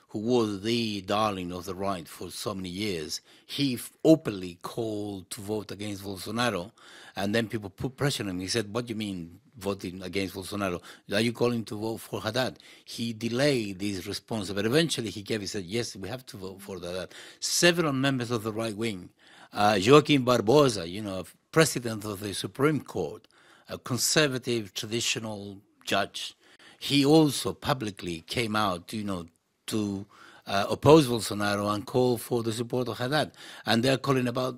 who was the darling of the right for so many years, he openly called to vote against Bolsonaro, and then people put pressure on him. He said, what do you mean voting against Bolsonaro? Are you calling to vote for Haddad? He delayed his response, but eventually he said, yes, we have to vote for Haddad. Several members of the right wing, Joaquim Barbosa, you know, president of the Supreme Court, a conservative, traditional judge, he also publicly came out, you know, to oppose Bolsonaro and call for the support of Haddad. And they're calling about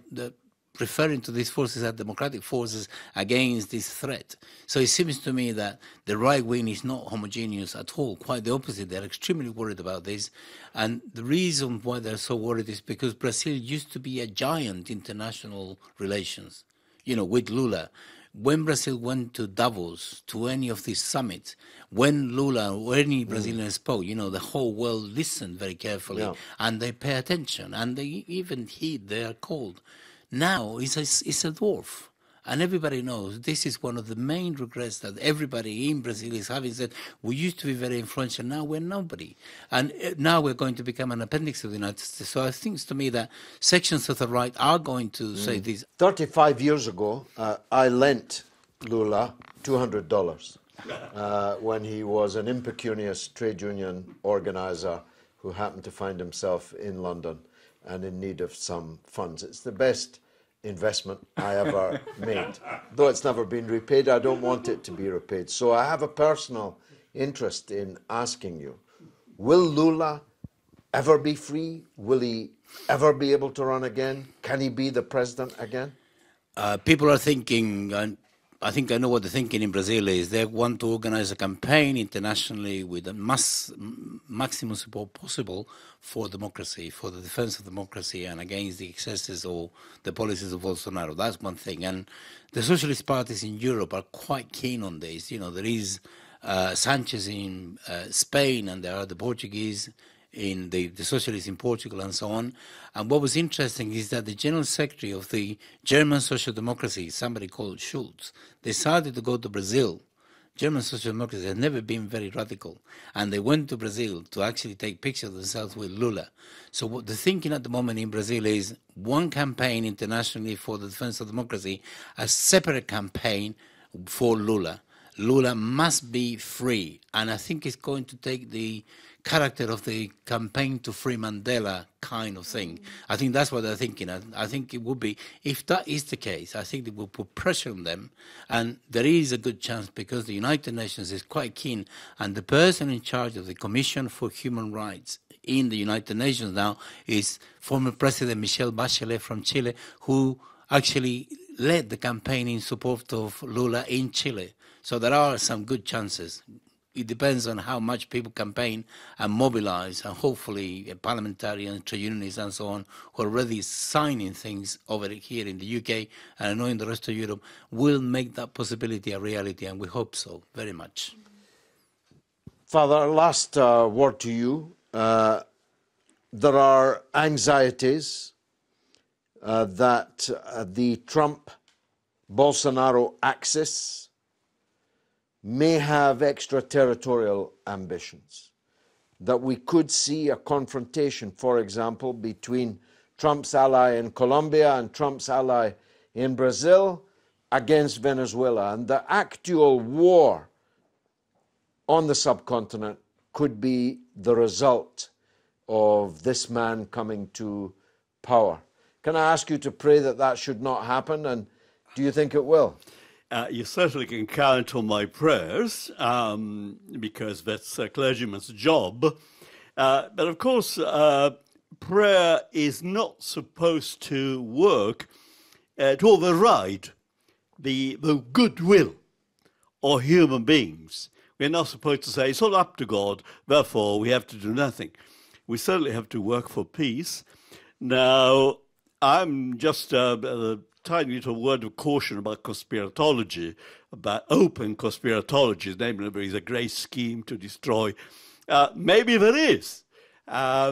referring to these forces as democratic forces against this threat. So it seems to me that the right wing is not homogeneous at all, quite the opposite. They're extremely worried about this. And the reason why they're so worried is because Brazil used to be a giant in international relations, you know, with Lula. When Brazil went to Davos, to any of these summits, when Lula or any Brazilian spoke, you know, the whole world listened very carefully, and they pay attention, and they even heed their call. Now it's a dwarf. And everybody knows this is one of the main regrets that everybody in Brazil is having, said, we used to be very influential, now we're nobody. And now we're going to become an appendix of the United States. So it seems to me that sections of the right are going to say this. 35 years ago, I lent Lula $200 when he was an impecunious trade union organizer who happened to find himself in London and in need of some funds. It's the best investment I ever made. Though it's never been repaid, I don't want it to be repaid. So I have a personal interest in asking you, will Lula ever be free? Will he ever be able to run again? Can he be the president again? People are thinking, and I think I know what the thinking in Brazil is. They want to organize a campaign internationally with the maximum support possible for democracy, for the defense of democracy and against the excesses or the policies of Bolsonaro. That's one thing. And the socialist parties in Europe are quite keen on this. You know, there is Sanchez in Spain, and there are the Portuguese in the socialists in Portugal and so on. And what was interesting is that the General Secretary of the German Social Democracy, somebody called Schulz, decided to go to Brazil. German Social Democracy has never been very radical. And they went to Brazil to actually take pictures of themselves with Lula. So what the thinking at the moment in Brazil is one campaign internationally for the defense of democracy, a separate campaign for Lula. Lula must be free. And I think it's going to take the character of the campaign to free Mandela kind of thing. I think that's what they're thinking. I think it would be, if that is the case, I think it will put pressure on them. And there is a good chance because the United Nations is quite keen, and the person in charge of the Commission for Human Rights in the United Nations now is former President Michelle Bachelet from Chile, who actually led the campaign in support of Lula in Chile. So there are some good chances. It depends on how much people campaign and mobilize, and hopefully parliamentarians, trade unionists and so on, who are already signing things over here in the UK and I know in the rest of Europe, will make that possibility a reality, and we hope so very much. Father, last word to you. There are anxieties that the Trump-Bolsonaro axis may have extraterritorial ambitions, that we could see a confrontation, for example, between Trump's ally in Colombia and Trump's ally in Brazil against Venezuela, and the actual war on the subcontinent could be the result of this man coming to power. Can I ask you to pray that that should not happen, and do you think it will? You certainly can count on my prayers, because that's a clergyman's job. But of course, prayer is not supposed to work to override the goodwill of human beings. We're not supposed to say, it's all up to God, therefore we have to do nothing. We certainly have to work for peace. Now, I'm just a tiny little word of caution about conspiratology, about open conspiratology, namely there is a great scheme to destroy. Maybe there is.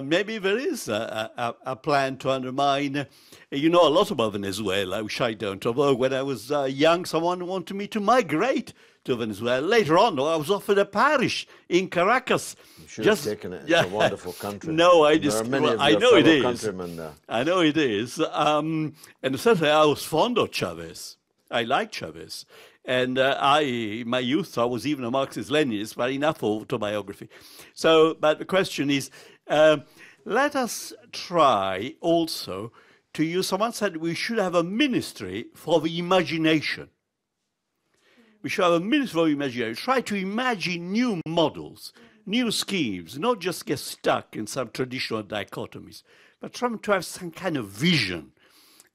Maybe there is a plan to undermine. You know a lot about Venezuela, which I don't. Although when I was young, someone wanted me to migrate to Venezuela. Later on, I was offered a parish in Caracas. You should have taken it. It's a wonderful country. No, I There just. are many of I your know it fellow is. countrymen there. I know it is. And certainly, I was fond of Chavez. I liked Chavez. And in my youth, I was even a Marxist-Leninist, but enough for autobiography. So, but the question is, let us try also to use, someone said we should have a ministry for the imagination. We should have a ministry for imagination. Try to imagine new models, new schemes, not just get stuck in some traditional dichotomies, but try to have some kind of vision.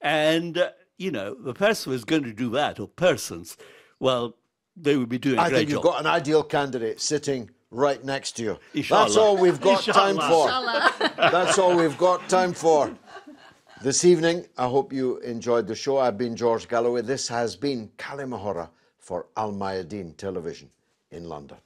And, you know, the person who is going to do that, or persons, well, they will be doing a great job. I think you've got an ideal candidate sitting right next to you. Inshallah. That's all we've got Inshallah. time for. Inshallah. That's all we've got time for. This evening, I hope you enjoyed the show. I've been George Galloway. This has been كلمة for Al Mayadeen Television in London.